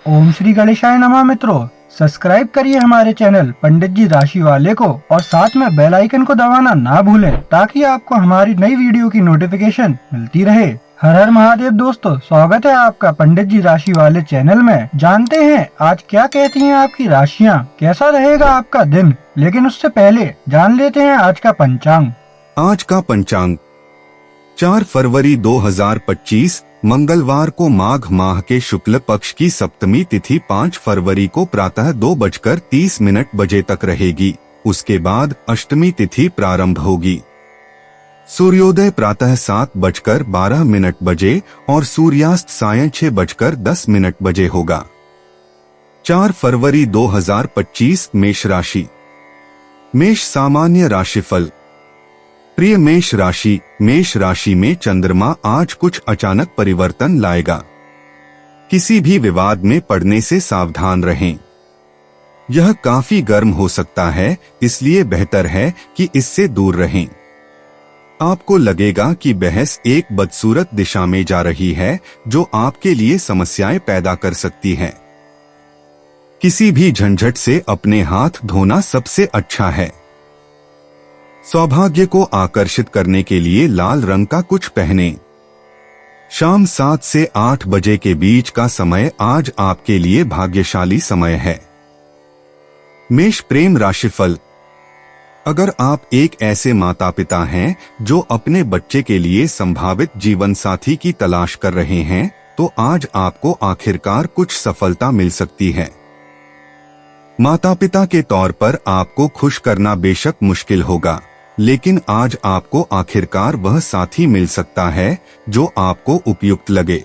ओम श्री गणेशाय नमः। मित्रों, सब्सक्राइब करिए हमारे चैनल पंडित जी राशि वाले को और साथ में बेल आइकन को दबाना ना भूलें ताकि आपको हमारी नई वीडियो की नोटिफिकेशन मिलती रहे। हर हर महादेव दोस्तों, स्वागत है आपका पंडित जी राशि वाले चैनल में। जानते हैं आज क्या कहती हैं आपकी राशियां, कैसा रहेगा आपका दिन। लेकिन उससे पहले जान लेते हैं आज का पंचांग। आज का पंचांग 4 फरवरी 2025 मंगलवार को माघ माह के शुक्ल पक्ष की सप्तमी तिथि 5 फरवरी को प्रातः 2:30 बजे तक रहेगी। उसके बाद अष्टमी तिथि प्रारंभ होगी। सूर्योदय प्रातः 7:12 बजे और सूर्यास्त सायं 6:10 बजे होगा। 4 फरवरी 2025 मेष राशि। मेष सामान्य राशिफल। प्रिय मेष राशि में चंद्रमा आज कुछ अचानक परिवर्तन लाएगा। किसी भी विवाद में पड़ने से सावधान रहें। यह काफी गर्म हो सकता है, इसलिए बेहतर है कि इससे दूर रहें। आपको लगेगा कि बहस एक बदसूरत दिशा में जा रही है जो आपके लिए समस्याएं पैदा कर सकती है। किसी भी झंझट से अपने हाथ धोना सबसे अच्छा है। सौभाग्य को आकर्षित करने के लिए लाल रंग का कुछ पहनें। शाम 7 से 8 बजे के बीच का समय आज आपके लिए भाग्यशाली समय है। मेष प्रेम राशिफल। अगर आप एक ऐसे माता पिता हैं जो अपने बच्चे के लिए संभावित जीवन साथी की तलाश कर रहे हैं, तो आज आपको आखिरकार कुछ सफलता मिल सकती है। माता पिता के तौर पर आपको खुश करना बेशक मुश्किल होगा, लेकिन आज आपको आखिरकार वह साथी मिल सकता है जो आपको उपयुक्त लगे।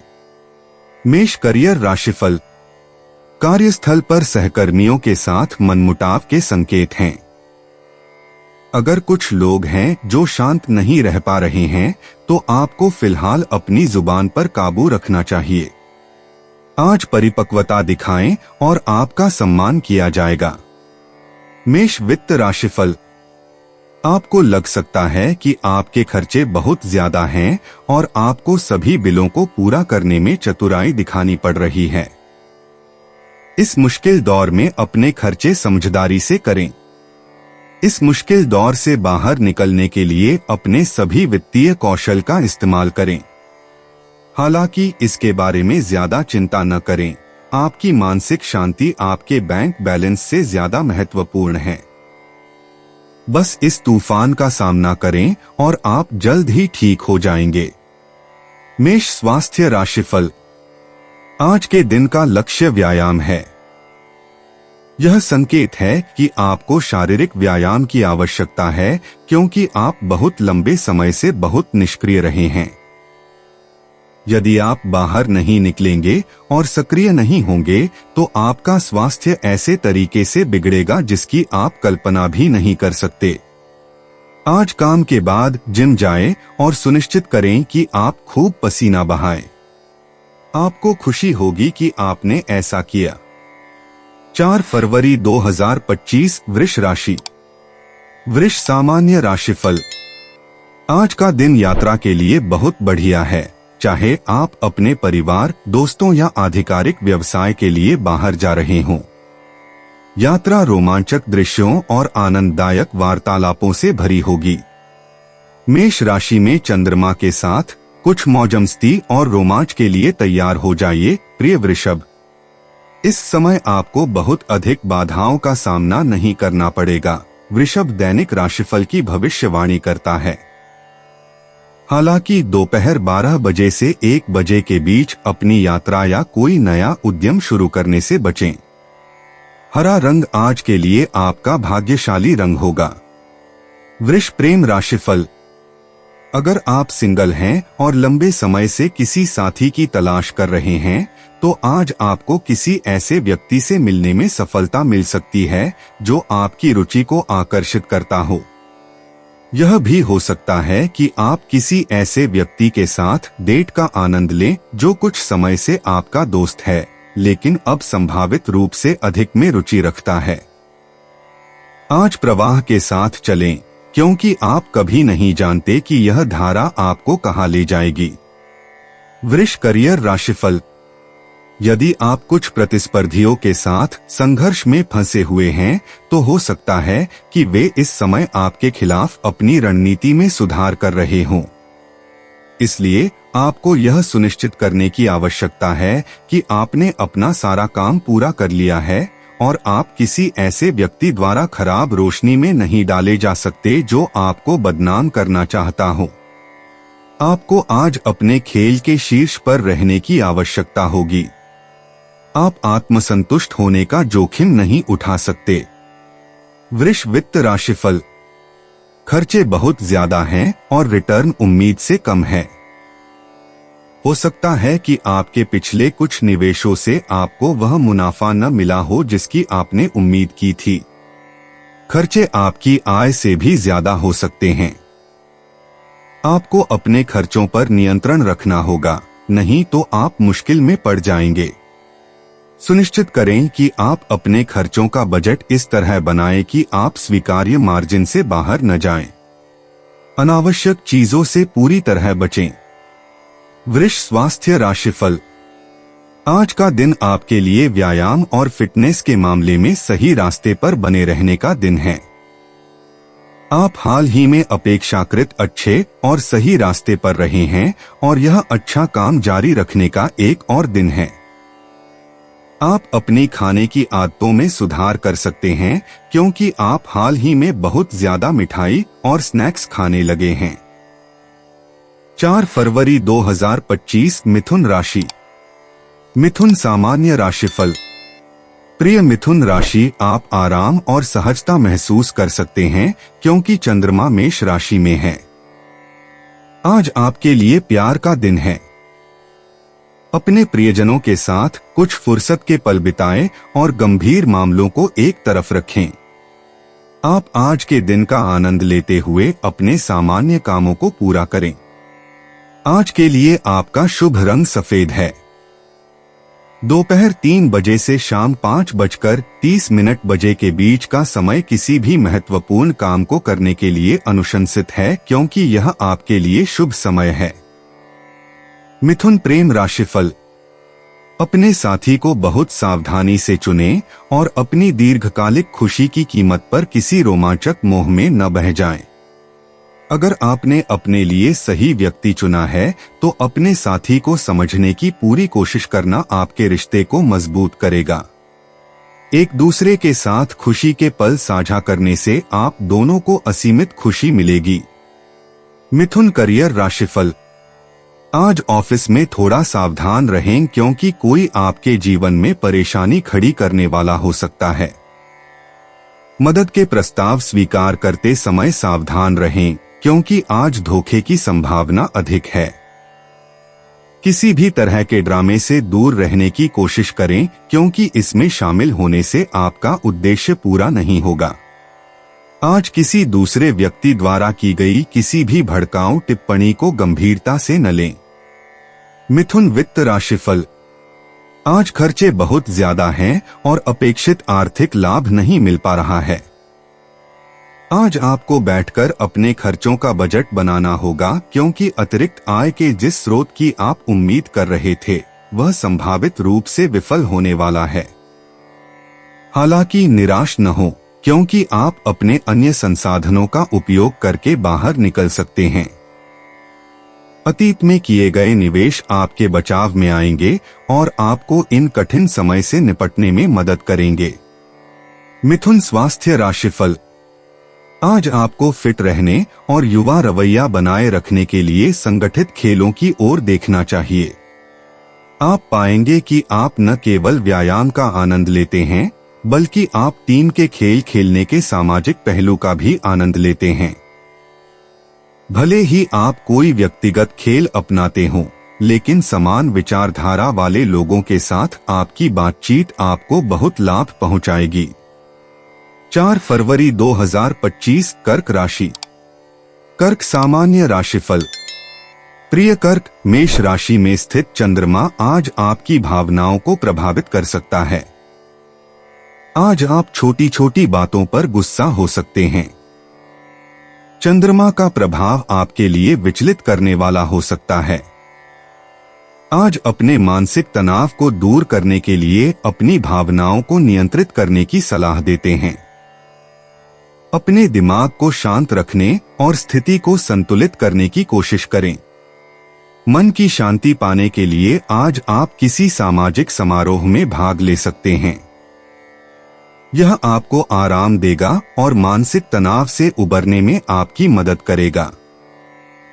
मेष करियर राशिफल। कार्यस्थल पर सहकर्मियों के साथ मनमुटाव के संकेत हैं। अगर कुछ लोग हैं जो शांत नहीं रह पा रहे हैं, तो आपको फिलहाल अपनी जुबान पर काबू रखना चाहिए। आज परिपक्वता दिखाएं और आपका सम्मान किया जाएगा। मेष वित्त राशिफल। आपको लग सकता है कि आपके खर्चे बहुत ज्यादा हैं और आपको सभी बिलों को पूरा करने में चतुराई दिखानी पड़ रही है। इस मुश्किल दौर में अपने खर्चे समझदारी से करें। इस मुश्किल दौर से बाहर निकलने के लिए अपने सभी वित्तीय कौशल का इस्तेमाल करें। हालांकि इसके बारे में ज्यादा चिंता न करें। आपकी मानसिक शांति आपके बैंक बैलेंस से ज्यादा महत्वपूर्ण है। बस इस तूफान का सामना करें और आप जल्द ही ठीक हो जाएंगे। मेष स्वास्थ्य राशिफल। आज के दिन का लक्ष्य व्यायाम है। यह संकेत है कि आपको शारीरिक व्यायाम की आवश्यकता है, क्योंकि आप बहुत लंबे समय से बहुत निष्क्रिय रहे हैं। यदि आप बाहर नहीं निकलेंगे और सक्रिय नहीं होंगे, तो आपका स्वास्थ्य ऐसे तरीके से बिगड़ेगा जिसकी आप कल्पना भी नहीं कर सकते। आज काम के बाद जिम जाएं और सुनिश्चित करें कि आप खूब पसीना बहाएं। आपको खुशी होगी कि आपने ऐसा किया। 4 फरवरी 2025 वृष राशि। वृष सामान्य राशिफल। आज का दिन यात्रा के लिए बहुत बढ़िया है। चाहे आप अपने परिवार, दोस्तों या आधिकारिक व्यवसाय के लिए बाहर जा रहे हों, यात्रा रोमांचक दृश्यों और आनंददायक वार्तालापों से भरी होगी। मेष राशि में चंद्रमा के साथ कुछ मौजमस्ती और रोमांच के लिए तैयार हो जाइए। प्रिय वृषभ, इस समय आपको बहुत अधिक बाधाओं का सामना नहीं करना पड़ेगा। वृषभ दैनिक राशिफल की भविष्यवाणी करता है। हालांकि दोपहर 12 बजे से 1 बजे के बीच अपनी यात्रा या कोई नया उद्यम शुरू करने से बचें। हरा रंग आज के लिए आपका भाग्यशाली रंग होगा। वृष प्रेम राशिफल। अगर आप सिंगल हैं और लंबे समय से किसी साथी की तलाश कर रहे हैं, तो आज आपको किसी ऐसे व्यक्ति से मिलने में सफलता मिल सकती है जो आपकी रुचि को आकर्षित करता हो। यह भी हो सकता है कि आप किसी ऐसे व्यक्ति के साथ डेट का आनंद लें जो कुछ समय से आपका दोस्त है, लेकिन अब संभावित रूप से अधिक में रुचि रखता है। आज प्रवाह के साथ चलें, क्योंकि आप कभी नहीं जानते कि यह धारा आपको कहां ले जाएगी। वृष करियर राशिफल। यदि आप कुछ प्रतिस्पर्धियों के साथ संघर्ष में फंसे हुए हैं, तो हो सकता है कि वे इस समय आपके खिलाफ अपनी रणनीति में सुधार कर रहे हों। इसलिए आपको यह सुनिश्चित करने की आवश्यकता है कि आपने अपना सारा काम पूरा कर लिया है और आप किसी ऐसे व्यक्ति द्वारा खराब रोशनी में नहीं डाले जा सकते जो आपको बदनाम करना चाहता हो। आपको आज अपने खेल के शीर्ष पर रहने की आवश्यकता होगी। आप आत्मसंतुष्ट होने का जोखिम नहीं उठा सकते। वृष वित्त राशिफल। खर्चे बहुत ज्यादा हैं और रिटर्न उम्मीद से कम है। हो सकता है कि आपके पिछले कुछ निवेशों से आपको वह मुनाफा न मिला हो जिसकी आपने उम्मीद की थी। खर्चे आपकी आय से भी ज्यादा हो सकते हैं। आपको अपने खर्चों पर नियंत्रण रखना होगा, नहीं तो आप मुश्किल में पड़ जाएंगे। सुनिश्चित करें कि आप अपने खर्चों का बजट इस तरह बनाएं कि आप स्वीकार्य मार्जिन से बाहर न जाएं। अनावश्यक चीजों से पूरी तरह बचें। वृष स्वास्थ्य राशिफल। आज का दिन आपके लिए व्यायाम और फिटनेस के मामले में सही रास्ते पर बने रहने का दिन है। आप हाल ही में अपेक्षाकृत अच्छे और सही रास्ते पर रहे हैं और यह अच्छा काम जारी रखने का एक और दिन है। आप अपनी खाने की आदतों में सुधार कर सकते हैं क्योंकि आप हाल ही में बहुत ज्यादा मिठाई और स्नैक्स खाने लगे हैं। 4 फरवरी 2025 मिथुन राशि। मिथुन सामान्य राशिफल। प्रिय मिथुन राशि, आप आराम और सहजता महसूस कर सकते हैं क्योंकि चंद्रमा मेष राशि में है। आज आपके लिए प्यार का दिन है। अपने प्रियजनों के साथ कुछ फुर्सत के पल बिताएं और गंभीर मामलों को एक तरफ रखें। आप आज के दिन का आनंद लेते हुए अपने सामान्य कामों को पूरा करें। आज के लिए आपका शुभ रंग सफेद है। दोपहर 3 बजे से शाम 5:30 बजे के बीच का समय किसी भी महत्वपूर्ण काम को करने के लिए अनुशंसित है क्योंकि यह आपके लिए शुभ समय है। मिथुन प्रेम राशिफल। अपने साथी को बहुत सावधानी से चुनें और अपनी दीर्घकालिक खुशी की कीमत पर किसी रोमांचक मोह में न बह जाएं। अगर आपने अपने लिए सही व्यक्ति चुना है तो अपने साथी को समझने की पूरी कोशिश करना आपके रिश्ते को मजबूत करेगा। एक दूसरे के साथ खुशी के पल साझा करने से आप दोनों को असीमित खुशी मिलेगी। मिथुन करियर राशिफल। आज ऑफिस में थोड़ा सावधान रहें क्योंकि कोई आपके जीवन में परेशानी खड़ी करने वाला हो सकता है। मदद के प्रस्ताव स्वीकार करते समय सावधान रहें क्योंकि आज धोखे की संभावना अधिक है। किसी भी तरह के ड्रामे से दूर रहने की कोशिश करें क्योंकि इसमें शामिल होने से आपका उद्देश्य पूरा नहीं होगा। आज किसी दूसरे व्यक्ति द्वारा की गई किसी भी भड़काऊ टिप्पणी को गंभीरता से न लें। मिथुन वित्त राशिफल। आज खर्चे बहुत ज्यादा हैं और अपेक्षित आर्थिक लाभ नहीं मिल पा रहा है। आज आपको बैठकर अपने खर्चों का बजट बनाना होगा क्योंकि अतिरिक्त आय के जिस स्रोत की आप उम्मीद कर रहे थे वह संभावित रूप से विफल होने वाला है। हालांकि निराश न हो क्योंकि आप अपने अन्य संसाधनों का उपयोग करके बाहर निकल सकते हैं। अतीत में किए गए निवेश आपके बचाव में आएंगे और आपको इन कठिन समय से निपटने में मदद करेंगे। मिथुन स्वास्थ्य राशिफल। आज आपको फिट रहने और युवा रवैया बनाए रखने के लिए संगठित खेलों की ओर देखना चाहिए। आप पाएंगे कि आप न केवल व्यायाम का आनंद लेते हैं बल्कि आप टीम के खेल खेलने के सामाजिक पहलू का भी आनंद लेते हैं। भले ही आप कोई व्यक्तिगत खेल अपनाते हों, लेकिन समान विचारधारा वाले लोगों के साथ आपकी बातचीत आपको बहुत लाभ पहुंचाएगी। 4 फरवरी 2025 कर्क राशि। कर्क सामान्य राशिफल। प्रिय कर्क, मेष राशि में स्थित चंद्रमा आज आपकी भावनाओं को प्रभावित कर सकता है। आज आप छोटी छोटी बातों पर गुस्सा हो सकते हैं। चंद्रमा का प्रभाव आपके लिए विचलित करने वाला हो सकता है। आज अपने मानसिक तनाव को दूर करने के लिए अपनी भावनाओं को नियंत्रित करने की सलाह देते हैं। अपने दिमाग को शांत रखने और स्थिति को संतुलित करने की कोशिश करें। मन की शांति पाने के लिए आज आप किसी सामाजिक समारोह में भाग ले सकते हैं। यह आपको आराम देगा और मानसिक तनाव से उबरने में आपकी मदद करेगा।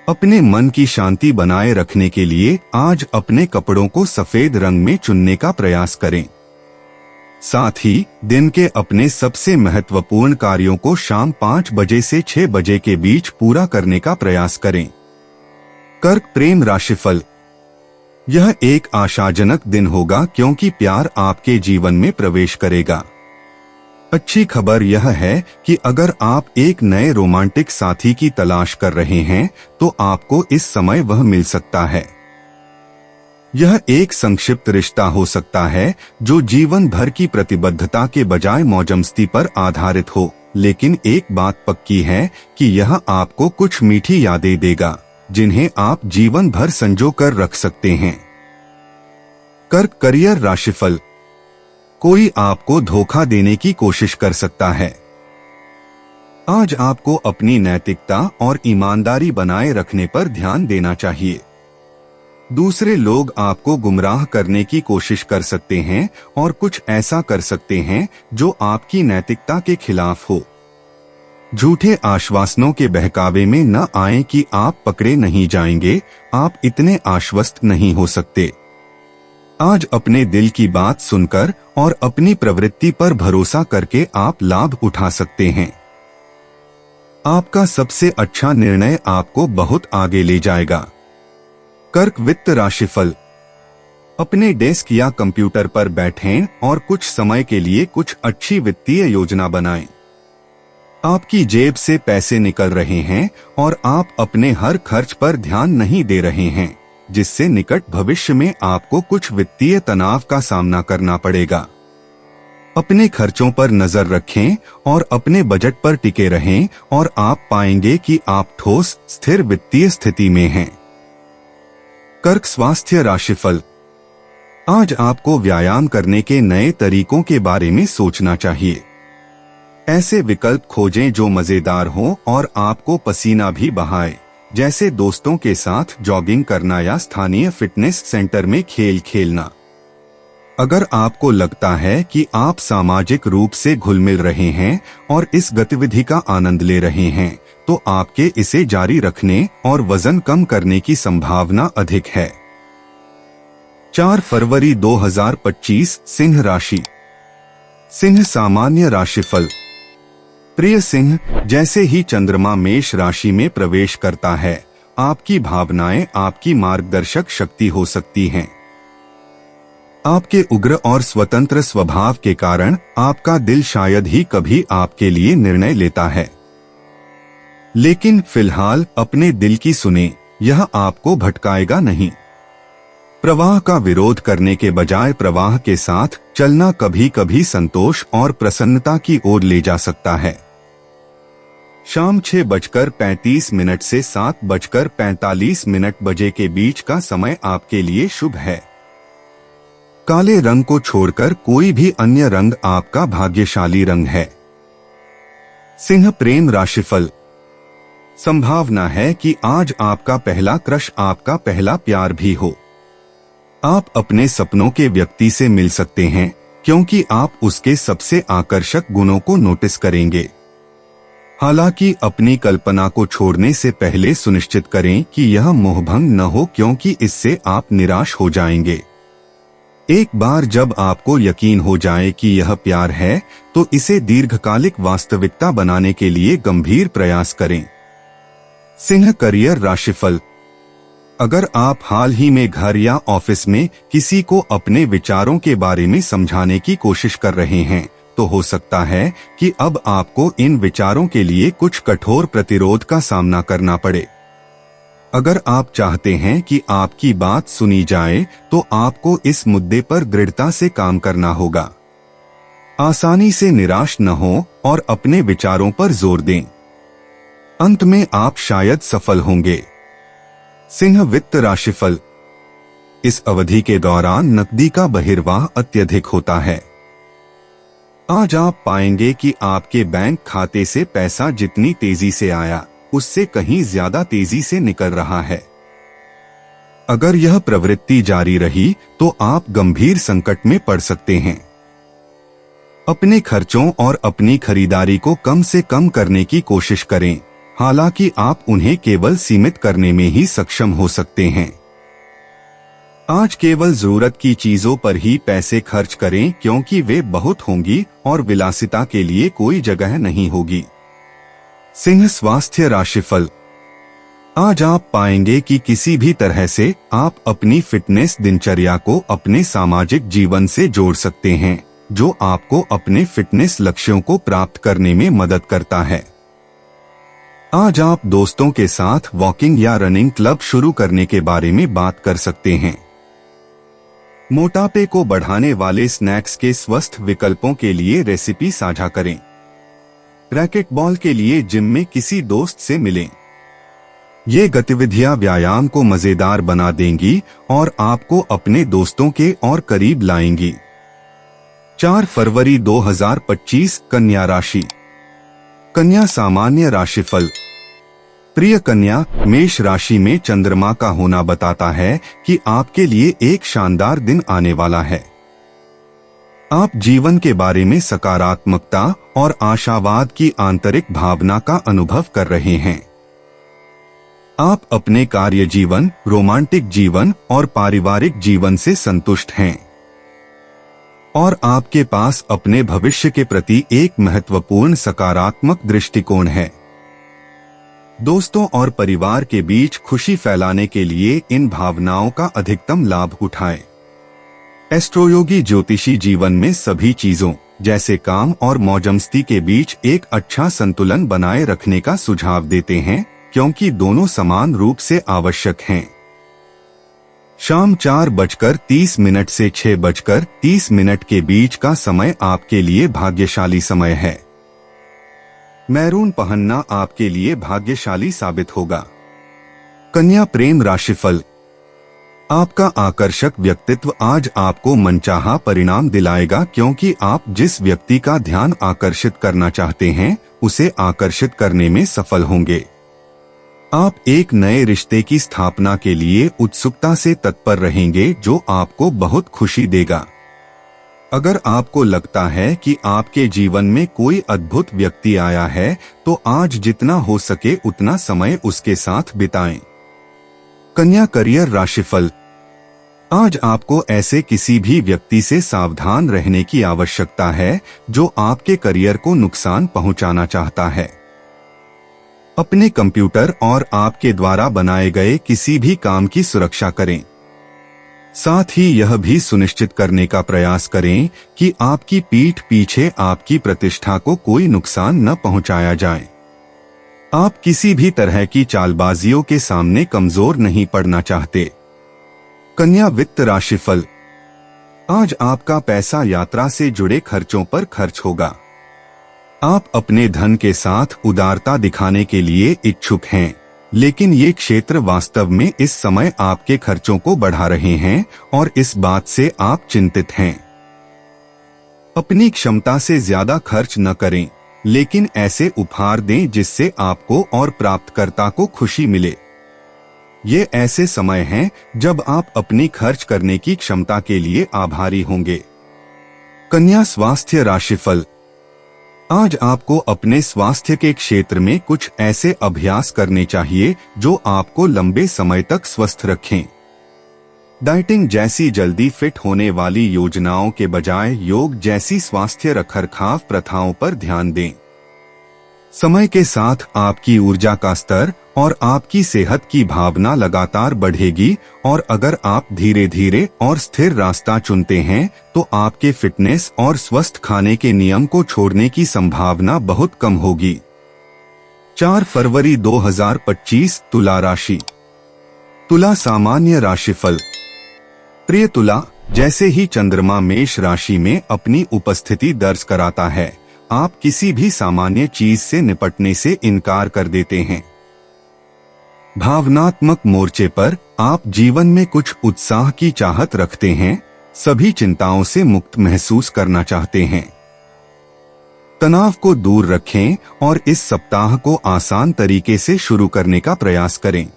अपने मन की शांति बनाए रखने के लिए आज अपने कपड़ों को सफेद रंग में चुनने का प्रयास करें। साथ ही दिन के अपने सबसे महत्वपूर्ण कार्यों को शाम 5 बजे से 6 बजे के बीच पूरा करने का प्रयास करें। कर्क प्रेम राशिफल। यह एक आशाजनक दिन होगा क्योंकि प्यार आपके जीवन में प्रवेश करेगा। अच्छी खबर यह है कि अगर आप एक नए रोमांटिक साथी की तलाश कर रहे हैं तो आपको इस समय वह मिल सकता है। यह एक संक्षिप्त रिश्ता हो सकता है जो जीवन भर की प्रतिबद्धता के बजाय मौजमस्ती पर आधारित हो, लेकिन एक बात पक्की है कि यह आपको कुछ मीठी यादें देगा जिन्हें आप जीवन भर संजो कर रख सकते हैं। कर्क करियर राशिफल। कोई आपको धोखा देने की कोशिश कर सकता है। आज आपको अपनी नैतिकता और ईमानदारी बनाए रखने पर ध्यान देना चाहिए। दूसरे लोग आपको गुमराह करने की कोशिश कर सकते हैं और कुछ ऐसा कर सकते हैं जो आपकी नैतिकता के खिलाफ हो। झूठे आश्वासनों के बहकावे में न आए कि आप पकड़े नहीं जाएंगे। आप इतने आश्वस्त नहीं हो सकते। आज अपने दिल की बात सुनकर और अपनी प्रवृत्ति पर भरोसा करके आप लाभ उठा सकते हैं। आपका सबसे अच्छा निर्णय आपको बहुत आगे ले जाएगा। कर्क वित्त राशिफल। अपने डेस्क या कंप्यूटर पर बैठें और कुछ समय के लिए कुछ अच्छी वित्तीय योजना बनाएं। आपकी जेब से पैसे निकल रहे हैं और आप अपने हर खर्च पर ध्यान नहीं दे रहे हैं, जिससे निकट भविष्य में आपको कुछ वित्तीय तनाव का सामना करना पड़ेगा। अपने खर्चों पर नजर रखें और अपने बजट पर टिके रहें और आप पाएंगे कि आप ठोस स्थिर वित्तीय स्थिति में हैं। कर्क स्वास्थ्य राशिफल। आज आपको व्यायाम करने के नए तरीकों के बारे में सोचना चाहिए। ऐसे विकल्प खोजें जो मजेदार हों और आपको पसीना भी बहाए, जैसे दोस्तों के साथ जॉगिंग करना या स्थानीय फिटनेस सेंटर में खेल खेलना। अगर आपको लगता है कि आप सामाजिक रूप से घुल मिल रहे हैं और इस गतिविधि का आनंद ले रहे हैं, तो आपके इसे जारी रखने और वजन कम करने की संभावना अधिक है। 4 फरवरी 2025 सिंह राशि। सिंह सामान्य राशिफल। प्रिय सिंह, जैसे ही चंद्रमा मेष राशि में प्रवेश करता है, आपकी भावनाएं आपकी मार्गदर्शक शक्ति हो सकती हैं। आपके उग्र और स्वतंत्र स्वभाव के कारण आपका दिल शायद ही कभी आपके लिए निर्णय लेता है, लेकिन फिलहाल अपने दिल की सुने, यह आपको भटकाएगा नहीं। प्रवाह का विरोध करने के बजाय प्रवाह के साथ चलना कभी कभी संतोष और प्रसन्नता की ओर ले जा सकता है। शाम 6:35 से 7:45 बजे के बीच का समय आपके लिए शुभ है। काले रंग को छोड़कर कोई भी अन्य रंग आपका भाग्यशाली रंग है। सिंह प्रेम राशिफल। संभावना है कि आज आपका पहला क्रश आपका पहला प्यार भी हो। आप अपने सपनों के व्यक्ति से मिल सकते हैं क्योंकि आप उसके सबसे आकर्षक गुणों को नोटिस करेंगे। हालांकि अपनी कल्पना को छोड़ने से पहले सुनिश्चित करें कि यह मोहभंग न हो, क्योंकि इससे आप निराश हो जाएंगे। एक बार जब आपको यकीन हो जाए कि यह प्यार है, तो इसे दीर्घकालिक वास्तविकता बनाने के लिए गंभीर प्रयास करें। सिंह करियर राशिफल। अगर आप हाल ही में घर या ऑफिस में किसी को अपने विचारों के बारे में समझाने की कोशिश कर रहे हैं, तो हो सकता है कि अब आपको इन विचारों के लिए कुछ कठोर प्रतिरोध का सामना करना पड़े। अगर आप चाहते हैं कि आपकी बात सुनी जाए, तो आपको इस मुद्दे पर दृढ़ता से काम करना होगा। आसानी से निराश न हो और अपने विचारों पर जोर दें। अंत में आप शायद सफल होंगे। सिंह वित्त राशिफल। इस अवधि के दौरान नकदी का बहिर्वाह अत्यधिक होता है। आज आप पाएंगे कि आपके बैंक खाते से पैसा जितनी तेजी से आया, उससे कहीं ज्यादा तेजी से निकल रहा है। अगर यह प्रवृत्ति जारी रही तो आप गंभीर संकट में पड़ सकते हैं। अपने खर्चों और अपनी खरीदारी को कम से कम करने की कोशिश करें, हालांकि आप उन्हें केवल सीमित करने में ही सक्षम हो सकते हैं। आज केवल जरूरत की चीजों पर ही पैसे खर्च करें, क्योंकि वे बहुत होंगी और विलासिता के लिए कोई जगह नहीं होगी। सिंह स्वास्थ्य राशिफल। आज आप पाएंगे कि किसी भी तरह से आप अपनी फिटनेस दिनचर्या को अपने सामाजिक जीवन से जोड़ सकते हैं, जो आपको अपने फिटनेस लक्ष्यों को प्राप्त करने में मदद करता है। आज आप दोस्तों के साथ वॉकिंग या रनिंग क्लब शुरू करने के बारे में बात कर सकते हैं। मोटापे को बढ़ाने वाले स्नैक्स के स्वस्थ विकल्पों के लिए रेसिपी साझा करें। रैकेटबॉल के लिए जिम में किसी दोस्त से मिलें। ये गतिविधियां व्यायाम को मजेदार बना देंगी और आपको अपने दोस्तों के और करीब लाएंगी। 4 फरवरी 2025 कन्या राशि। कन्या सामान्य राशिफल। प्रिय कन्या, मेष राशि में चंद्रमा का होना बताता है कि आपके लिए एक शानदार दिन आने वाला है। आप जीवन के बारे में सकारात्मकता और आशावाद की आंतरिक भावना का अनुभव कर रहे हैं। आप अपने कार्य जीवन, रोमांटिक जीवन और पारिवारिक जीवन से संतुष्ट हैं और आपके पास अपने भविष्य के प्रति एक महत्वपूर्ण सकारात्मक दृष्टिकोण है। दोस्तों और परिवार के बीच खुशी फैलाने के लिए इन भावनाओं का अधिकतम लाभ उठाएं। एस्ट्रोयोगी ज्योतिषी जीवन में सभी चीजों जैसे काम और मौजमस्ती के बीच एक अच्छा संतुलन बनाए रखने का सुझाव देते हैं, क्योंकि दोनों समान रूप से आवश्यक हैं। शाम 4:30 से 6:30 के बीच का समय आपके लिए भाग्यशाली समय है। मैरून पहनना आपके लिए भाग्यशाली साबित होगा। कन्या प्रेम राशिफल। आपका आकर्षक व्यक्तित्व आज आपको मनचाहा परिणाम दिलाएगा, क्योंकि आप जिस व्यक्ति का ध्यान आकर्षित करना चाहते हैं उसे आकर्षित करने में सफल होंगे। आप एक नए रिश्ते की स्थापना के लिए उत्सुकता से तत्पर रहेंगे, जो आपको बहुत खुशी देगा। अगर आपको लगता है कि आपके जीवन में कोई अद्भुत व्यक्ति आया है, तो आज जितना हो सके उतना समय उसके साथ बिताएं। कन्या करियर राशिफल। आज आपको ऐसे किसी भी व्यक्ति से सावधान रहने की आवश्यकता है जो आपके करियर को नुकसान पहुंचाना चाहता है। अपने कंप्यूटर और आपके द्वारा बनाए गए किसी भी काम की सुरक्षा करें। साथ ही यह भी सुनिश्चित करने का प्रयास करें कि आपकी पीठ पीछे आपकी प्रतिष्ठा को कोई नुकसान न पहुंचाया जाए। आप किसी भी तरह की चालबाजियों के सामने कमजोर नहीं पड़ना चाहते। कन्या वित्त राशिफल। आज आपका पैसा यात्रा से जुड़े खर्चों पर खर्च होगा। आप अपने धन के साथ उदारता दिखाने के लिए इच्छुक हैं, लेकिन ये क्षेत्र वास्तव में इस समय आपके खर्चों को बढ़ा रहे हैं और इस बात से आप चिंतित हैं। अपनी क्षमता से ज्यादा खर्च न करें, लेकिन ऐसे उपहार दें जिससे आपको और प्राप्तकर्ता को खुशी मिले। ये ऐसे समय हैं जब आप अपनी खर्च करने की क्षमता के लिए आभारी होंगे। कन्या स्वास्थ्य राशिफल। आज आपको अपने स्वास्थ्य के क्षेत्र में कुछ ऐसे अभ्यास करने चाहिए जो आपको लंबे समय तक स्वस्थ रखें। डाइटिंग जैसी जल्दी फिट होने वाली योजनाओं के बजाय योग जैसी स्वास्थ्य रखरखाव प्रथाओं पर ध्यान दें। समय के साथ आपकी ऊर्जा का स्तर और आपकी सेहत की भावना लगातार बढ़ेगी, और अगर आप धीरे धीरे और स्थिर रास्ता चुनते हैं तो आपके फिटनेस और स्वस्थ खाने के नियम को छोड़ने की संभावना बहुत कम होगी। 4 फरवरी 2025 तुला राशि। तुला सामान्य राशिफल। प्रिय तुला, जैसे ही चंद्रमा मेष राशि में अपनी उपस्थिति दर्ज कराता है, आप किसी भी सामान्य चीज से निपटने से इनकार कर देते हैं। भावनात्मक मोर्चे पर आप जीवन में कुछ उत्साह की चाहत रखते हैं, सभी चिंताओं से मुक्त महसूस करना चाहते हैं। तनाव को दूर रखें और इस सप्ताह को आसान तरीके से शुरू करने का प्रयास करें।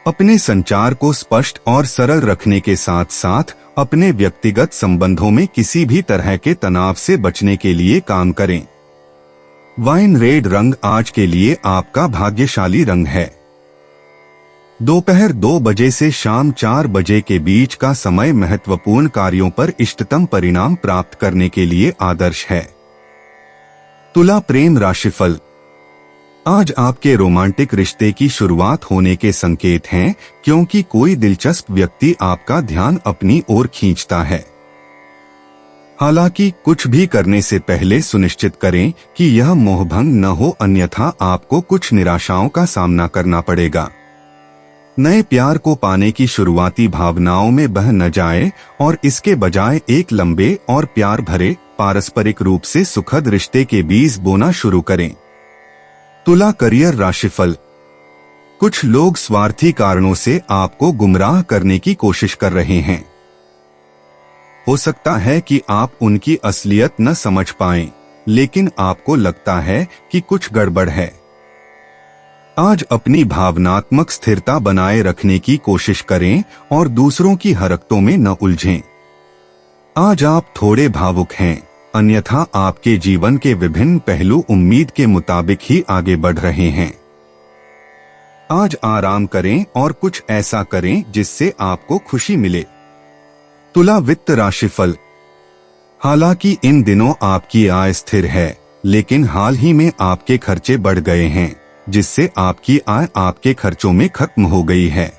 अपने संचार को स्पष्ट और सरल रखने के साथ साथ अपने व्यक्तिगत संबंधों में किसी भी तरह के तनाव से बचने के लिए काम करें। वाइन रेड रंग आज के लिए आपका भाग्यशाली रंग है। दोपहर 2 बजे से शाम 4 बजे के बीच का समय महत्वपूर्ण कार्यों पर इष्टतम परिणाम प्राप्त करने के लिए आदर्श है। तुला प्रेम राशिफल। आज आपके रोमांटिक रिश्ते की शुरुआत होने के संकेत हैं, क्योंकि कोई दिलचस्प व्यक्ति आपका ध्यान अपनी ओर खींचता है। हालांकि कुछ भी करने से पहले सुनिश्चित करें कि यह मोहभंग न हो, अन्यथा आपको कुछ निराशाओं का सामना करना पड़ेगा। नए प्यार को पाने की शुरुआती भावनाओं में बह न जाए और इसके बजाय एक लंबे और प्यार भरे पारस्परिक रूप से सुखद रिश्ते के बीज बोना शुरू करें। तुला करियर राशिफल। कुछ लोग स्वार्थी कारणों से आपको गुमराह करने की कोशिश कर रहे हैं। हो सकता है कि आप उनकी असलियत न समझ पाएं, लेकिन आपको लगता है कि कुछ गड़बड़ है। आज अपनी भावनात्मक स्थिरता बनाए रखने की कोशिश करें और दूसरों की हरकतों में न उलझें। आज आप थोड़े भावुक हैं, अन्यथा आपके जीवन के विभिन्न पहलू उम्मीद के मुताबिक ही आगे बढ़ रहे हैं। आज आराम करें और कुछ ऐसा करें जिससे आपको खुशी मिले। तुला वित्त राशिफल। हालांकि इन दिनों आपकी आय स्थिर है, लेकिन हाल ही में आपके खर्चे बढ़ गए हैं, जिससे आपकी आय आपके खर्चों में खत्म हो गई है।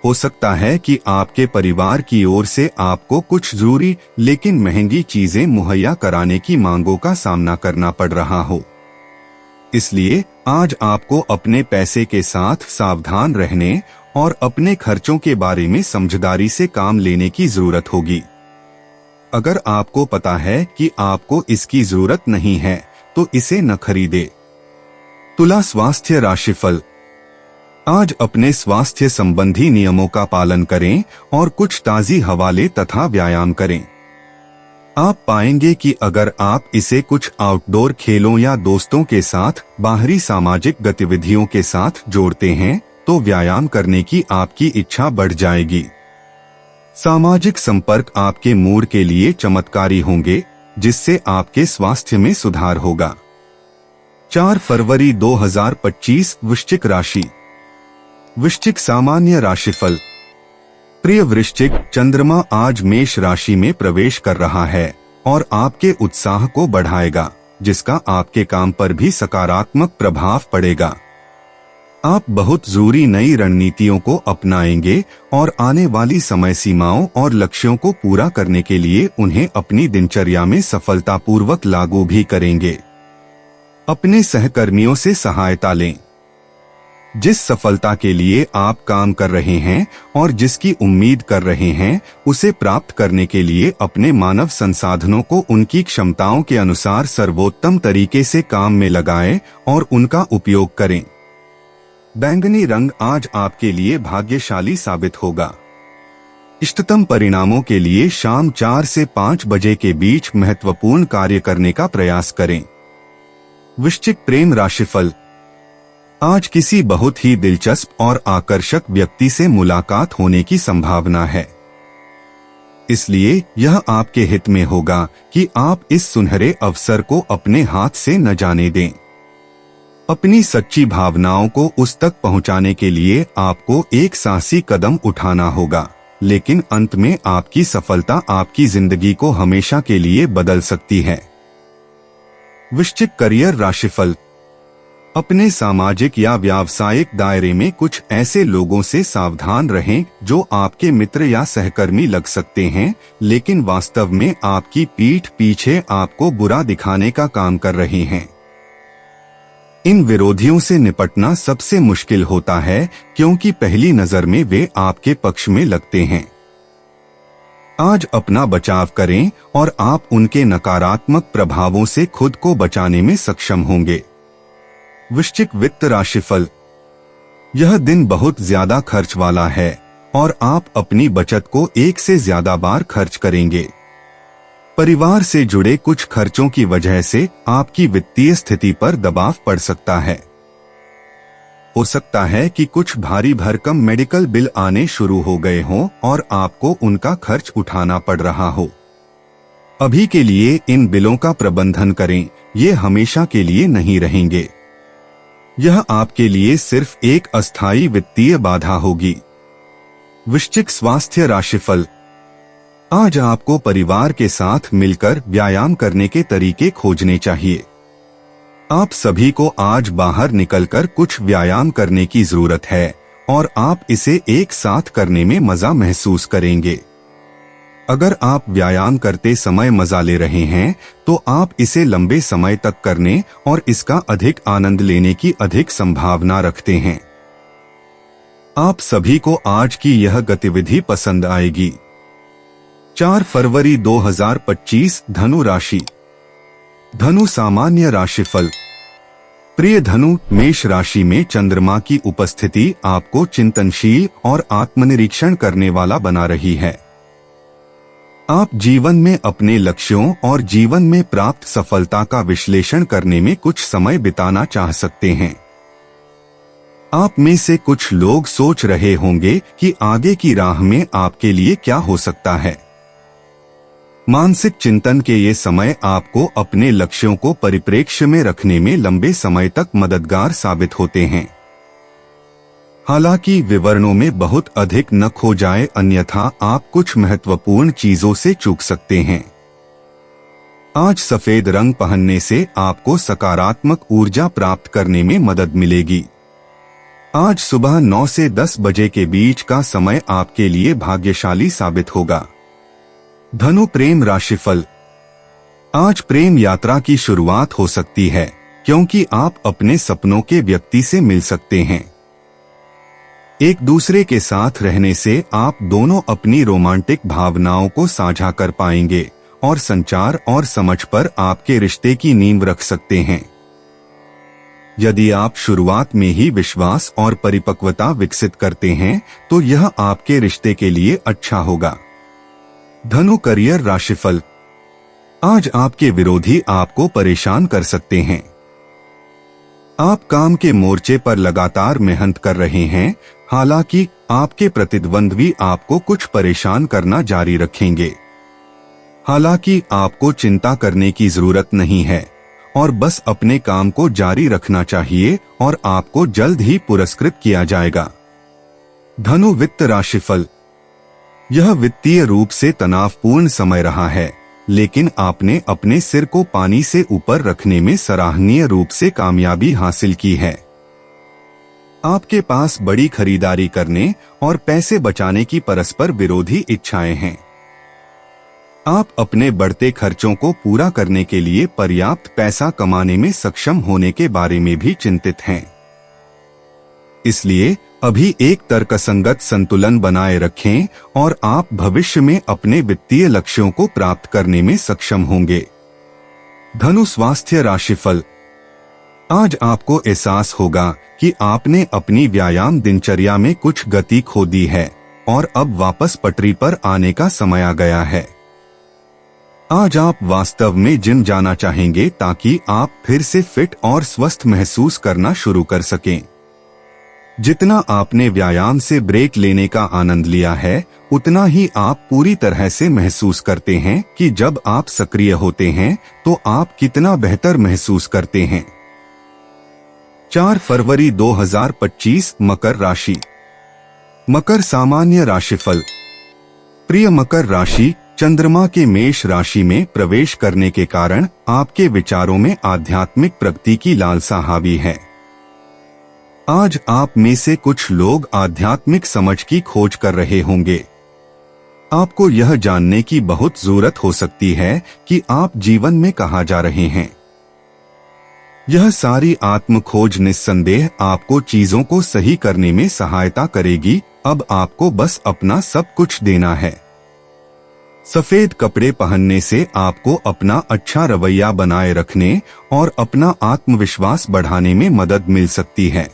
हो सकता है कि आपके परिवार की ओर से आपको कुछ जरूरी लेकिन महंगी चीजें मुहैया कराने की मांगों का सामना करना पड़ रहा हो। इसलिए आज आपको अपने पैसे के साथ सावधान रहने और अपने खर्चों के बारे में समझदारी से काम लेने की जरूरत होगी। अगर आपको पता है कि आपको इसकी जरूरत नहीं है, तो इसे न खरीदे। तुला स्वास्थ्य राशिफल। आज अपने स्वास्थ्य संबंधी नियमों का पालन करें और कुछ ताजी हवा लें तथा व्यायाम करें। आप पाएंगे कि अगर आप इसे कुछ आउटडोर खेलों या दोस्तों के साथ बाहरी सामाजिक गतिविधियों के साथ जोड़ते हैं, तो व्यायाम करने की आपकी इच्छा बढ़ जाएगी। सामाजिक संपर्क आपके मूड के लिए चमत्कारी होंगे, जिससे आपके स्वास्थ्य में सुधार होगा। 4 फरवरी 2025 वृश्चिक राशि। वृश्चिक सामान्य राशिफल। प्रिय वृश्चिक, चंद्रमा आज मेष राशि में प्रवेश कर रहा है और आपके उत्साह को बढ़ाएगा, जिसका आपके काम पर भी सकारात्मक प्रभाव पड़ेगा। आप बहुत जरूरी नई रणनीतियों को अपनाएंगे और आने वाली समय सीमाओं और लक्ष्यों को पूरा करने के लिए उन्हें अपनी दिनचर्या में सफलतापूर्वक लागू भी करेंगे। अपने सहकर्मियों से सहायता लें। जिस सफलता के लिए आप काम कर रहे हैं और जिसकी उम्मीद कर रहे हैं, उसे प्राप्त करने के लिए अपने मानव संसाधनों को उनकी क्षमताओं के अनुसार सर्वोत्तम तरीके से काम में लगाएं और उनका उपयोग करें। बैंगनी रंग आज आपके लिए भाग्यशाली साबित होगा। इष्टतम परिणामों के लिए शाम 4 से 5 बजे के बीच महत्वपूर्ण कार्य करने का प्रयास करें। वृश्चिक प्रेम राशिफल। आज किसी बहुत ही दिलचस्प और आकर्षक व्यक्ति से मुलाकात होने की संभावना है, इसलिए यह आपके हित में होगा कि आप इस सुनहरे अवसर को अपने हाथ से न जाने दें। अपनी सच्ची भावनाओं को उस तक पहुंचाने के लिए आपको एक साहसी कदम उठाना होगा, लेकिन अंत में आपकी सफलता आपकी जिंदगी को हमेशा के लिए बदल सकती है। वृश्चिक करियर राशिफल। आज आपके लिए कुछ ऐसे लोगों से सावधान रहें जो आपके मित्र या सहकर्मी लग सकते हैं, लेकिन वास्तव में आपकी पीठ पीछे आपको बुरा दिखाने का काम कर रहे हैं। हो सकता है कि आप उनकी असलियत न समझ पाएं, लेकिन आपको लगता है कि कुछ गड़बड़ है। आज अपनी भावनात्मक स्थिरता बनाए रखने की कोशिश करें और दूसरों की हरकतों में न उलझें। वृश्चिक करियर राशिफल। अपने सामाजिक या व्यावसायिक दायरे में कुछ ऐसे लोगों से सावधान रहें जो आपके मित्र या सहकर्मी लग सकते हैं, लेकिन वास्तव में आपकी पीठ पीछे आपको बुरा दिखाने का काम कर रहे हैं। इन विरोधियों से निपटना सबसे मुश्किल होता है, क्योंकि पहली नजर में वे आपके पक्ष में लगते हैं। आज अपना बचाव करें और आप उनके नकारात्मक प्रभावों से खुद को बचाने में सक्षम होंगे। वृश्चिक वित्त राशिफल। यह दिन बहुत ज्यादा खर्च वाला है और आप अपनी बचत को एक से ज्यादा बार खर्च करेंगे। परिवार से जुड़े कुछ खर्चों की वजह से आपकी वित्तीय स्थिति पर दबाव पड़ सकता है। हो सकता है कि कुछ भारी भरकम मेडिकल बिल आने शुरू हो गए हों और आपको उनका खर्च उठाना पड़ रहा हो। अभी के लिए इन बिलों का प्रबंधन करें, ये हमेशा के लिए नहीं रहेंगे। यह आपके लिए सिर्फ एक अस्थायी वित्तीय बाधा होगी। वृश्चिक स्वास्थ्य राशिफल। आज आपको परिवार के साथ मिलकर व्यायाम करने के तरीके खोजने चाहिए। आप सभी को आज बाहर निकलकर कुछ व्यायाम करने की जरूरत है और आप इसे एक साथ करने में मजा महसूस करेंगे। अगर आप व्यायाम करते समय मजा ले रहे हैं तो आप इसे लंबे समय तक करने और इसका अधिक आनंद लेने की अधिक संभावना रखते हैं। आप सभी को आज की यह गतिविधि पसंद आएगी। 4 फरवरी 2025 धनु राशि। धनु सामान्य राशिफल। प्रिय धनु, मेष राशि में चंद्रमा की उपस्थिति आपको चिंतनशील और आत्मनिरीक्षण करने वाला बना रही है। आप जीवन में अपने लक्ष्यों और जीवन में प्राप्त सफलता का विश्लेषण करने में कुछ समय बिताना चाह सकते हैं। आप में से कुछ लोग सोच रहे होंगे कि आगे की राह में आपके लिए क्या हो सकता है। मानसिक चिंतन के ये समय आपको अपने लक्ष्यों को परिप्रेक्ष्य में रखने में लंबे समय तक मददगार साबित होते हैं। हालांकि विवरणों में बहुत अधिक न खो जाए, अन्यथा आप कुछ महत्वपूर्ण चीजों से चूक सकते हैं। आज सफेद रंग पहनने से आपको सकारात्मक ऊर्जा प्राप्त करने में मदद मिलेगी। आज सुबह 9 से 10 बजे के बीच का समय आपके लिए भाग्यशाली साबित होगा। धनु प्रेम राशिफल। आज प्रेम यात्रा की शुरुआत हो सकती है क्योंकि आप अपने सपनों के व्यक्ति से मिल सकते हैं। एक दूसरे के साथ रहने से आप दोनों अपनी रोमांटिक भावनाओं को साझा कर पाएंगे और संचार और समझ पर आपके रिश्ते की नींव रख सकते हैं। यदि आप शुरुआत में ही विश्वास और परिपक्वता विकसित करते हैं तो यह आपके रिश्ते के लिए अच्छा होगा। धनु करियर राशिफल। आज आपके विरोधी आपको परेशान कर सकते हैं। आप काम के मोर्चे पर लगातार मेहनत कर रहे हैं, हालांकि आपके प्रतिद्वंद्वी आपको कुछ परेशान करना जारी रखेंगे। हालांकि आपको चिंता करने की जरूरत नहीं है और बस अपने काम को जारी रखना चाहिए और आपको जल्द ही पुरस्कृत किया जाएगा। धनु वित्त राशिफल। यह वित्तीय रूप से तनावपूर्ण समय रहा है, लेकिन आपने अपने सिर को पानी से ऊपर रखने में सराहनीय रूप से कामयाबी हासिल की है। आपके पास बड़ी खरीदारी करने और पैसे बचाने की परस्पर विरोधी इच्छाएं हैं। आप अपने बढ़ते खर्चों को पूरा करने के लिए पर्याप्त पैसा कमाने में सक्षम होने के बारे में भी चिंतित हैं। इसलिए अभी एक तर्कसंगत संतुलन बनाए रखें और आप भविष्य में अपने वित्तीय लक्ष्यों को प्राप्त करने में सक्षम होंगे। धनु स्वास्थ्य राशिफल। आज आपको एहसास होगा कि आपने अपनी व्यायाम दिनचर्या में कुछ गति खो दी है और अब वापस पटरी पर आने का समय आ गया है। आज आप वास्तव में जिम जाना चाहेंगे ताकि आप फिर से फिट और स्वस्थ महसूस करना शुरू कर सकें। जितना आपने व्यायाम से ब्रेक लेने का आनंद लिया है, उतना ही आप पूरी तरह से महसूस करते हैं कि जब आप सक्रिय होते हैं तो आप कितना बेहतर महसूस करते हैं। 4 फरवरी 2025 मकर राशि। मकर सामान्य राशिफल। प्रिय मकर राशि, चंद्रमा के मेष राशि में प्रवेश करने के कारण आपके विचारों में आध्यात्मिक प्रगति की लालसा हावी है। आज आप में से कुछ लोग आध्यात्मिक समझ की खोज कर रहे होंगे। आपको यह जानने की बहुत जरूरत हो सकती है कि आप जीवन में कहाँ जा रहे हैं। यह सारी आत्म खोज निस्संदेह आपको चीजों को सही करने में सहायता करेगी। अब आपको बस अपना सब कुछ देना है। सफेद कपड़े पहनने से आपको अपना अच्छा रवैया बनाए रखने और अपना आत्मविश्वास बढ़ाने में मदद मिल सकती है।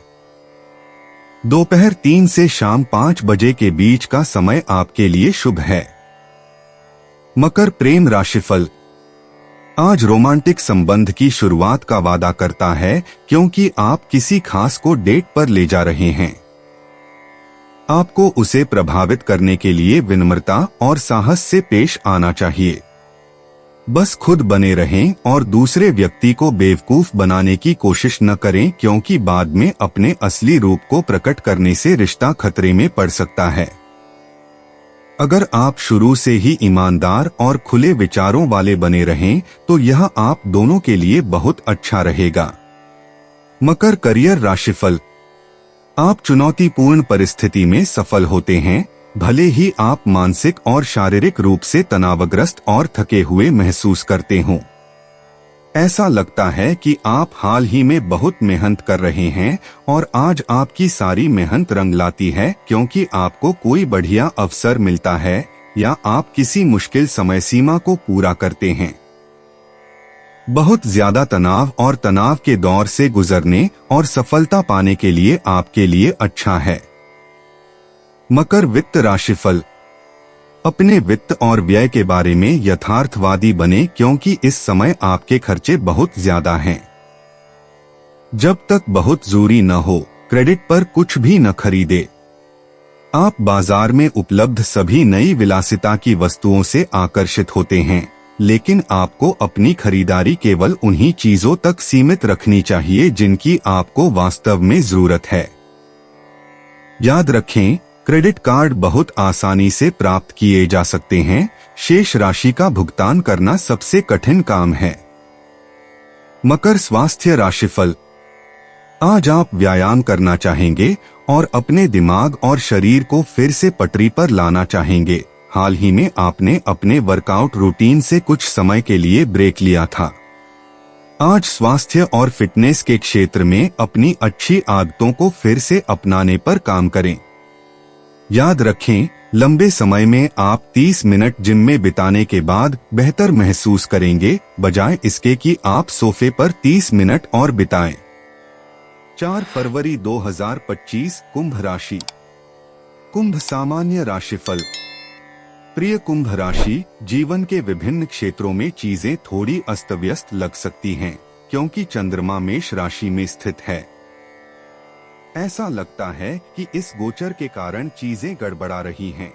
दोपहर 3 से शाम 5 बजे के बीच का समय आपके लिए शुभ है। मकर प्रेम राशिफल। आज रोमांटिक संबंध की शुरुआत का वादा करता है क्योंकि आप किसी खास को डेट पर ले जा रहे हैं। आपको उसे प्रभावित करने के लिए विनम्रता और साहस से पेश आना चाहिए। बस खुद बने रहें और दूसरे व्यक्ति को बेवकूफ बनाने की कोशिश न करें क्योंकि बाद में अपने असली रूप को प्रकट करने से रिश्ता खतरे में पड़ सकता है। अगर आप शुरू से ही ईमानदार और खुले विचारों वाले बने रहें तो यह आप दोनों के लिए बहुत अच्छा रहेगा। मकर करियर राशिफल। आप चुनौतीपूर्ण परिस्थिति में सफल होते हैं, भले ही आप मानसिक और शारीरिक रूप से तनावग्रस्त और थके हुए महसूस करते हों। ऐसा लगता है कि आप हाल ही में बहुत मेहनत कर रहे हैं और आज आपकी सारी मेहनत रंग लाती है क्योंकि आपको कोई बढ़िया अवसर मिलता है या आप किसी मुश्किल समय सीमा को पूरा करते हैं। बहुत ज्यादा तनाव के दौर से गुजरने और सफलता पाने के लिए आपके लिए अच्छा है। मकर वित्त राशिफल। अपने वित्त और व्यय के बारे में यथार्थवादी बने क्योंकि इस समय आपके खर्चे बहुत ज्यादा हैं। जब तक बहुत जरूरी न हो, क्रेडिट पर कुछ भी न खरीदे। आप बाजार में उपलब्ध सभी नई विलासिता की वस्तुओं से आकर्षित होते हैं, लेकिन आपको अपनी खरीदारी केवल उन्हीं चीजों तक सीमित रखनी चाहिए जिनकी आपको वास्तव में जरूरत है। याद रखें, क्रेडिट कार्ड बहुत आसानी से प्राप्त किए जा सकते हैं, शेष राशि का भुगतान करना सबसे कठिन काम है। मकर स्वास्थ्य राशिफल। आज आप व्यायाम करना चाहेंगे और अपने दिमाग और शरीर को फिर से पटरी पर लाना चाहेंगे। हाल ही में आपने अपने वर्कआउट रूटीन से कुछ समय के लिए ब्रेक लिया था। आज स्वास्थ्य और फिटनेस के क्षेत्र में अपनी अच्छी आदतों को फिर से अपनाने पर काम करें। याद रखें, लंबे समय में आप 30 मिनट जिम में बिताने के बाद बेहतर महसूस करेंगे, बजाय इसके कि आप सोफे पर 30 मिनट और बिताएं। 4 फरवरी 2025 कुंभ राशि। कुंभ सामान्य राशिफल। प्रिय कुंभ राशि, जीवन के विभिन्न क्षेत्रों में चीजें थोड़ी अस्त व्यस्त लग सकती हैं क्योंकि चंद्रमा मेष राशि में स्थित है। ऐसा लगता है कि इस गोचर के कारण चीजें गड़बड़ा रही हैं।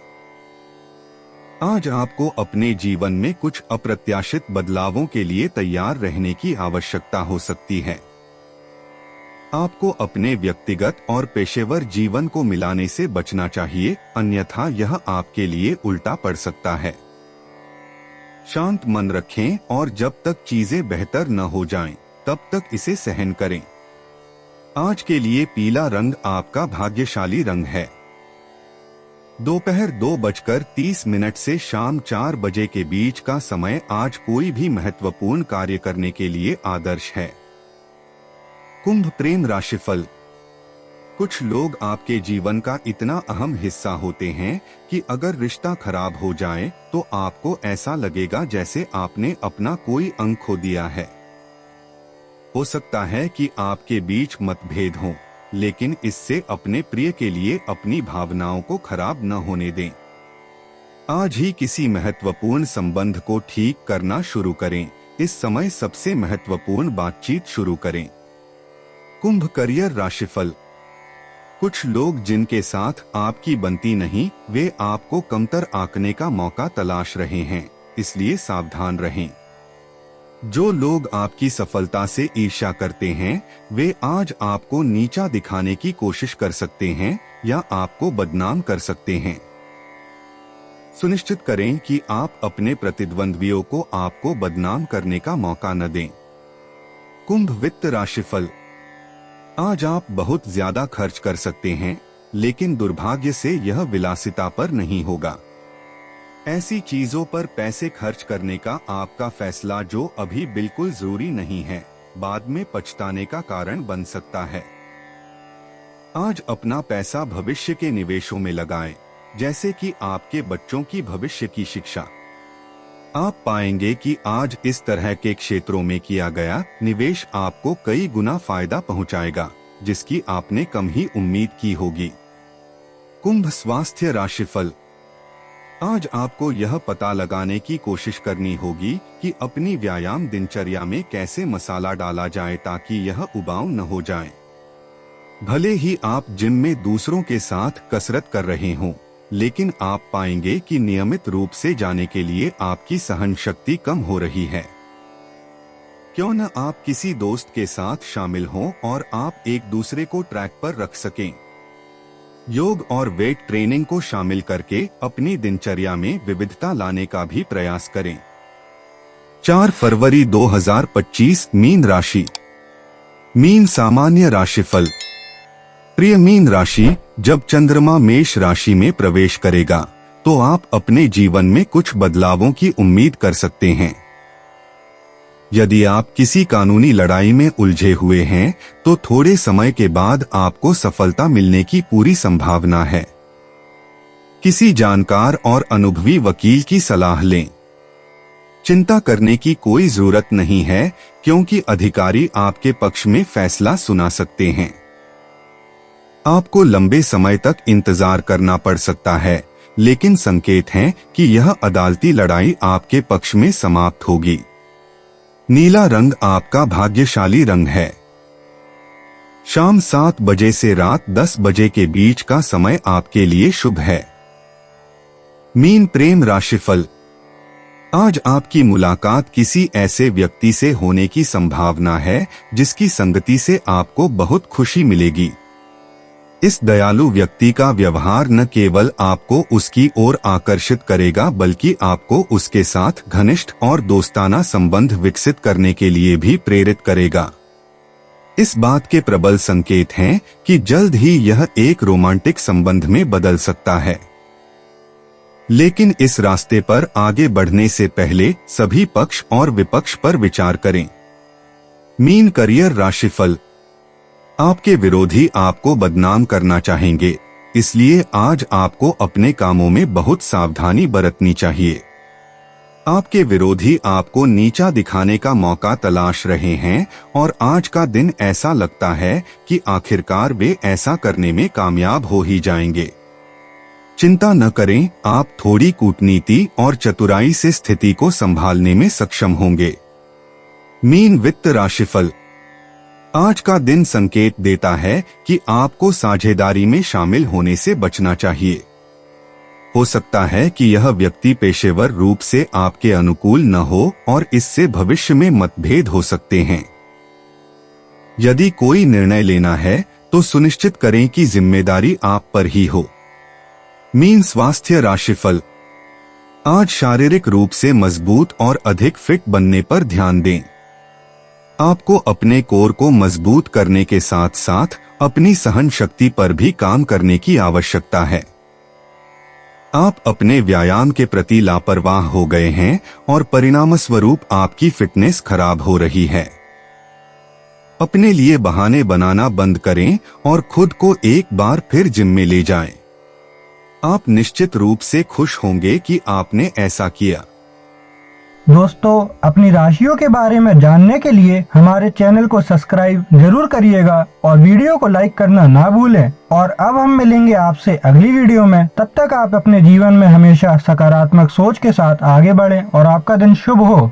आज आपको अपने जीवन में कुछ अप्रत्याशित बदलावों के लिए तैयार रहने की आवश्यकता हो सकती है। आपको अपने व्यक्तिगत और पेशेवर जीवन को मिलाने से बचना चाहिए, अन्यथा यह आपके लिए उल्टा पड़ सकता है। शांत मन रखें और जब तक चीजें बेहतर न हो जाएं, तब तक इसे सहन करें। आज के लिए पीला रंग आपका भाग्यशाली रंग है। दोपहर 2:30 से शाम 4 बजे के बीच का समय आज कोई भी महत्वपूर्ण कार्य करने के लिए आदर्श है। कुंभ प्रेम राशिफल। कुछ लोग आपके जीवन का इतना अहम हिस्सा होते हैं कि अगर रिश्ता खराब हो जाए तो आपको ऐसा लगेगा जैसे आपने अपना कोई अंग खो दिया है। हो सकता है कि आपके बीच मतभेद हो, लेकिन इससे अपने प्रिय के लिए अपनी भावनाओं को खराब न होने दें। आज ही किसी महत्वपूर्ण संबंध को ठीक करना शुरू करें। इस समय सबसे महत्वपूर्ण बातचीत शुरू करें। कुंभ करियर राशिफल। कुछ लोग जिनके साथ आपकी बनती नहीं, वे आपको कमतर आंकने का मौका तलाश रहे हैं, इसलिए सावधान रहें। जो लोग आपकी सफलता से ईर्ष्या करते हैं, वे आज आपको नीचा दिखाने की कोशिश कर सकते हैं या आपको बदनाम कर सकते हैं। सुनिश्चित करें कि आप अपने प्रतिद्वंद्वियों को आपको बदनाम करने का मौका न दें। कुंभ वित्त राशिफल। आज आप बहुत ज्यादा खर्च कर सकते हैं, लेकिन दुर्भाग्य से यह विलासिता पर नहीं होगा। ऐसी चीजों पर पैसे खर्च करने का आपका फैसला जो अभी बिल्कुल जरूरी नहीं है, बाद में पछताने का कारण बन सकता है। आज अपना पैसा भविष्य के निवेशों में लगाएं, जैसे कि आपके बच्चों की भविष्य की शिक्षा। आप पाएंगे कि आज इस तरह के क्षेत्रों में किया गया निवेश आपको कई गुना फायदा पहुंचाएगा। जिसकी आपने कम ही उम्मीद की होगी। कुंभ स्वास्थ्य राशिफल। आज आपको यह पता लगाने की कोशिश करनी होगी कि अपनी व्यायाम दिनचर्या में कैसे मसाला डाला जाए ताकि यह उबाऊ न हो जाए। भले ही आप जिम में दूसरों के साथ कसरत कर रहे हों, लेकिन आप पाएंगे कि नियमित रूप से जाने के लिए आपकी सहन शक्ति कम हो रही है। क्यों न आप किसी दोस्त के साथ शामिल हों और आप एक दूसरे को ट्रैक पर रख सकें। योग और वेट ट्रेनिंग को शामिल करके अपनी दिनचर्या में विविधता लाने का भी प्रयास करें। 4 फरवरी 2025 मीन राशि। मीन सामान्य राशिफल। प्रिय मीन राशि, जब चंद्रमा मेष राशि में प्रवेश करेगा तो आप अपने जीवन में कुछ बदलावों की उम्मीद कर सकते हैं। यदि आप किसी कानूनी लड़ाई में उलझे हुए हैं तो थोड़े समय के बाद आपको सफलता मिलने की पूरी संभावना है। किसी जानकार और अनुभवी वकील की सलाह लें। चिंता करने की कोई जरूरत नहीं है क्योंकि अधिकारी आपके पक्ष में फैसला सुना सकते हैं। आपको लंबे समय तक इंतजार करना पड़ सकता है, लेकिन संकेत हैं कि यह अदालती लड़ाई आपके पक्ष में समाप्त होगी। नीला रंग आपका भाग्यशाली रंग है। शाम 7 बजे से रात 10 बजे के बीच का समय आपके लिए शुभ है। मीन प्रेम राशिफल। आज आपकी मुलाकात किसी ऐसे व्यक्ति से होने की संभावना है जिसकी संगति से आपको बहुत खुशी मिलेगी। इस दयालु व्यक्ति का व्यवहार न केवल आपको उसकी ओर आकर्षित करेगा बल्कि आपको उसके साथ घनिष्ठ और दोस्ताना संबंध विकसित करने के लिए भी प्रेरित करेगा। इस बात के प्रबल संकेत हैं कि जल्द ही यह एक रोमांटिक संबंध में बदल सकता है। लेकिन इस रास्ते पर आगे बढ़ने से पहले सभी पक्ष और विपक्ष पर विचार करें। मीन करियर राशिफल। आपके विरोधी आपको बदनाम करना चाहेंगे, इसलिए आज आपको अपने कामों में बहुत सावधानी बरतनी चाहिए। आपके विरोधी आपको नीचा दिखाने का मौका तलाश रहे हैं और आज का दिन ऐसा लगता है कि आखिरकार वे ऐसा करने में कामयाब हो ही जाएंगे। चिंता न करें, आप थोड़ी कूटनीति और चतुराई से स्थिति को संभालने में सक्षम होंगे। मीन वित्त राशिफल। आज का दिन संकेत देता है कि आपको साझेदारी में शामिल होने से बचना चाहिए। हो सकता है कि यह व्यक्ति पेशेवर रूप से आपके अनुकूल न हो और इससे भविष्य में मतभेद हो सकते हैं। यदि कोई निर्णय लेना है तो सुनिश्चित करें कि जिम्मेदारी आप पर ही हो। मीन स्वास्थ्य राशिफल। आज शारीरिक रूप से मजबूत और अधिक फिट बनने पर ध्यान दें। आपको अपने कोर को मजबूत करने के साथ साथ अपनी सहन शक्ति पर भी काम करने की आवश्यकता है। आप अपने व्यायाम के प्रति लापरवाह हो गए हैं और परिणामस्वरूप आपकी फिटनेस खराब हो रही है। अपने लिए बहाने बनाना बंद करें और खुद को एक बार फिर जिम में ले जाएं। आप निश्चित रूप से खुश होंगे कि आपने ऐसा किया। दोस्तों, अपनी राशियों के बारे में जानने के लिए हमारे चैनल को सब्सक्राइब जरूर करिएगा और वीडियो को लाइक करना ना भूलें। और अब हम मिलेंगे आपसे अगली वीडियो में। तब तक आप अपने जीवन में हमेशा सकारात्मक सोच के साथ आगे बढ़ें और आपका दिन शुभ हो।